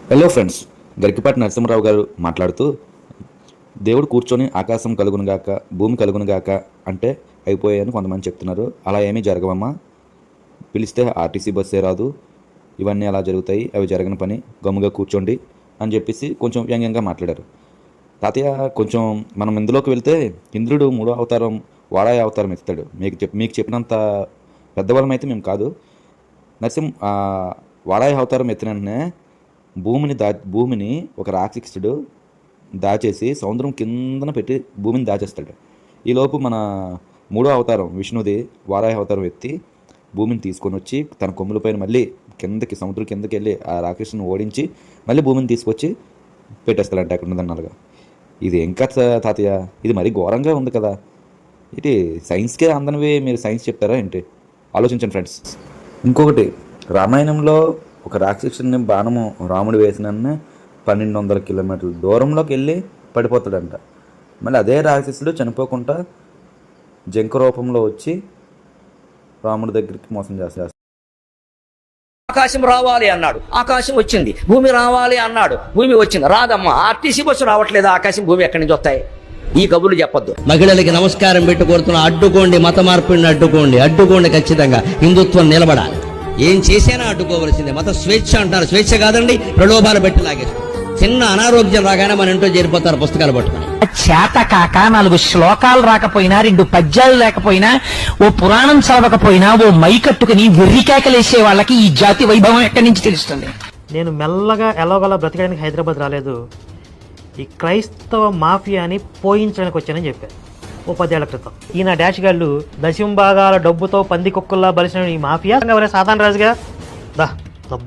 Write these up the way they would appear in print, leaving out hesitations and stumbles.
Hello friends, Garikipati Narasimharao గారు మాట్లాడుతూ దేవుడు కూర్చొని ఆకాశం కలుగునుగాక భూమి కలుగునుగాక అంటే అయిపోయాయని కొంతమంది చెప్తున్నారు. అలా ఏమీ జరగవమ్మా. పిలిస్తే ఆర్టీసీ బస్సే రాదు, ఇవన్నీ అలా జరుగుతాయి, అవి జరగని పని, గమ్ముగా కూర్చోండి అని చెప్పేసి కొంచెం వ్యంగ్యంగా మాట్లాడారు. తాతయ్య, కొంచెం మనం ఇందులోకి వెళ్తే ఇంద్రుడు మూడో అవతారం వారాయ అవతారం ఎత్తాడు. మీకు చెప్పినంత పెద్దవాళ్ళం అయితే మేము కాదు. వారాయ అవతారం ఎత్తిన వెంటనే భూమిని ఒక రాక్షసుడు దాచేసి సముద్రం కిందన పెట్టి భూమిని దాచేస్తాడు. ఈలోపు మన మూడో అవతారం విష్ణుది వారాయ అవతారం ఎత్తి భూమిని తీసుకొని వచ్చి తన కొమ్ముల పైన మళ్ళీ సముద్రం కిందకి వెళ్ళి ఆ రాక్షసుని ఓడించి మళ్ళీ భూమిని తీసుకొచ్చి పెట్టేస్తాడంట అక్కడ ఉన్నదన్నారుగా. ఇది ఇంకా తాతయ్య, ఇది మరీ ఘోరంగా ఉంది కదా. ఇటు సైన్స్కే అందనివి మీరు సైన్స్ చెప్తారా ఏంటి? ఆలోచించండి ఫ్రెండ్స్. ఇంకొకటి, రామాయణంలో ఒక రాక్షసుని బాణము రాముడు వేసిన 1200 కిలోమీటర్ల దూరంలోకి వెళ్ళి పడిపోతాడంట. మళ్ళీ అదే రాక్షసుడు చనిపోకుండా జంక రూపంలో వచ్చి రాముడి దగ్గరికి మోసం చేస్తాడు. ఆకాశం రావాలి అన్నాడు, ఆకాశం వచ్చింది. భూమి రావాలి అన్నాడు, భూమి వచ్చింది. రాదమ్మా, ఆర్టీసీ బస్సు రావట్లేదు, ఆకాశం భూమి ఎక్కడి నుంచి వస్తాయి? ఈ కబుర్లు చెప్పొద్దు. మహిళలకి నమస్కారం పెట్టి కోరుతున్నా, అడ్డుకోండి, మత మార్పిడిని అడ్డుకోండి. ఖచ్చితంగా హిందుత్వం నిలబడాలి. ఏం చేసినా అడ్డుకోవలసిందే. మత స్వేచ్ఛ అంటారు, స్వేచ్ఛ కాదండి, ప్రలోభాలు పెట్టి లాగేస్తారు. చిన్న అనారోగ్యం రాగానే మన ఇంట్లో చేరిపోతారు పుస్తకాలు పట్టుకుని. చేత కాక 4 శ్లోకాలు రాకపోయినా, 2 పద్యాలు లేకపోయినా, ఓ పురాణం చదవకపోయినా, ఓ మైకట్టుకుని వెర్రికేకలేసే వాళ్ళకి ఈ జాతి వైభవం ఎక్కడి నుంచి తెలుస్తుంది? నేను మెల్లగా ఎలాగోలా బ్రతకడానికి హైదరాబాద్ రాలేదు, ఈ క్రైస్తవ మాఫియాని పోయించడానికి వచ్చానని చెప్పారు ఓ 10 ఏళ్ల క్రితం. ఈయన డాష్ గాళ్ళు దశంభాగాల డబ్బుతో పంది కుక్కల్లా బలిసిన ఈ మాఫియా సాధారణ రాజుగా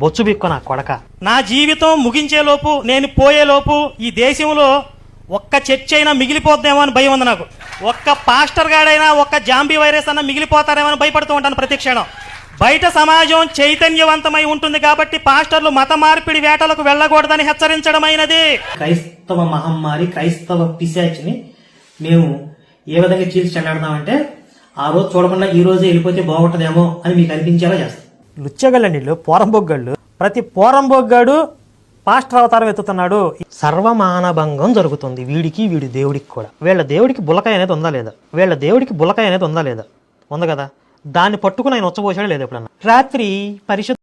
బొచ్చు బిక్కు నా కొడక. నా జీవితం ముగించేలోపు, నేను పోయేలోపు ఈ దేశంలో ఒక్క చర్చ్ అయినా మిగిలిపోద్దేమో అని భయం ఉంది నాకు. ఒక్క పాస్టర్ గాడైనా, ఒక్క జాంబీ వైరస్ అన్నా మిగిలిపోతారేమో అని భయపడుతూ ఉంటాను ప్రతి క్షణం. బయట సమాజం చైతన్యవంతమై ఉంటుంది కాబట్టి పాస్టర్లు మత మార్పిడి వేటలకు వెళ్ళకూడదని హెచ్చరించడమైనది. క్రైస్తవ మహమ్మారి, క్రైస్తవ పిశాచిని మేము ఏ విధంగా చీల్చి చెండాడదామంటే, ఆ రోజు చూడకుండా ఈ రోజే వెళ్ళిపోతే బాగుంటుందేమో అని మీకు అనిపించేలా చేస్తాం. లుచ్చగళ్ళండి, పోరంబొగ్గళ్ళు. ప్రతి పోరంబొగ్గాడు పాస్టర్ అవతారం ఎత్తుతున్నాడు. సర్వమానభంగం జరుగుతుంది వీడి దేవుడికి కూడా. వీళ్ళ దేవుడికి బులకాయ అనేది ఉందా లేదా? ఉంది కదా. దాన్ని పట్టుకుని ఆయన ఉచ్చబోసాడు లేదు ఎప్పుడన్నా. రాత్రి పరిశుద్ధ